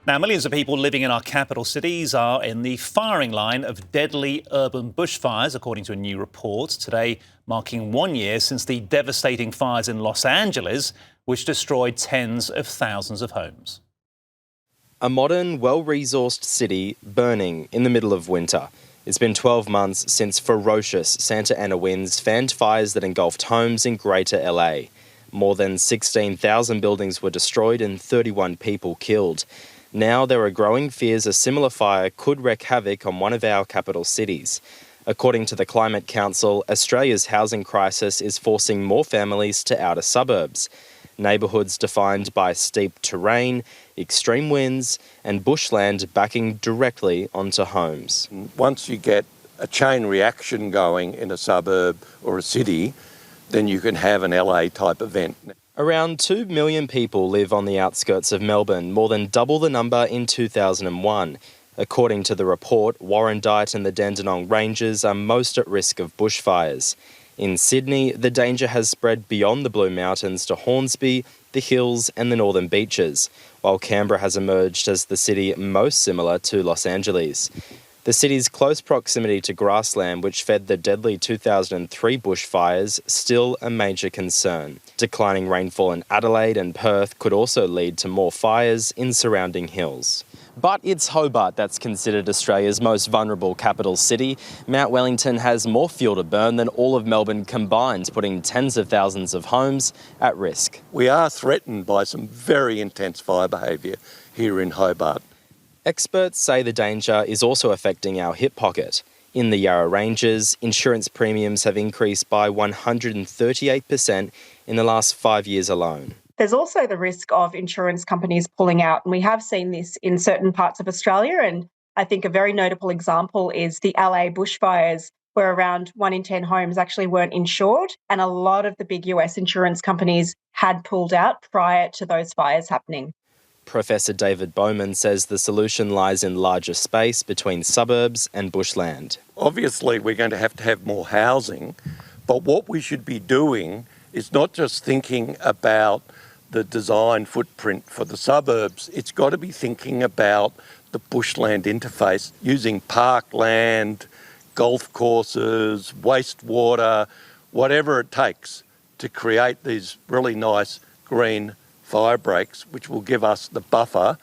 Now, millions of people living in our capital cities are in the firing line of deadly urban bushfires, according to a new report. Today, marking 1 year since the devastating fires in Los Angeles, which destroyed tens of thousands of homes. A modern, well-resourced city burning in the middle of winter. It's been 12 months since ferocious Santa Ana winds fanned fires that engulfed homes in Greater LA. More than 16,000 buildings were destroyed and 31 people killed. Now there are growing fears a similar fire could wreak havoc on one of our capital cities. According to the Climate Council, Australia's housing crisis is forcing more families to outer suburbs. Neighbourhoods defined by steep terrain, extreme winds and bushland backing directly onto homes. Once you get a chain reaction going in a suburb or a city, then you can have an LA type event. Around 2 million people live on the outskirts of Melbourne, more than double the number in 2001. According to the report, Warrandyte and the Dandenong Ranges are most at risk of bushfires. In Sydney, the danger has spread beyond the Blue Mountains to Hornsby, the Hills and the Northern Beaches, while Canberra has emerged as the city most similar to Los Angeles. The city's close proximity to grassland, which fed the deadly 2003 bushfires, still a major concern. Declining rainfall in Adelaide and Perth could also lead to more fires in surrounding hills. But it's Hobart that's considered Australia's most vulnerable capital city. Mount Wellington has more fuel to burn than all of Melbourne combined, putting tens of thousands of homes at risk. We are threatened by some very intense fire behaviour here in Hobart. Experts say the danger is also affecting our hip pocket. In the Yarra Ranges, insurance premiums have increased by 138% in the last 5 years alone. There's also the risk of insurance companies pulling out, and we have seen this in certain parts of Australia. And I think a very notable example is the LA bushfires, where around 1 in 10 homes actually weren't insured, and a lot of the big US insurance companies had pulled out prior to those fires happening. Professor David Bowman says the solution lies in larger space between suburbs and bushland. Obviously, we're going to have more housing, but what we should be doing is not just thinking about the design footprint for the suburbs, it's got to be thinking about the bushland interface, using parkland, golf courses, wastewater, whatever it takes to create these really nice green fire breaks, which will give us the buffer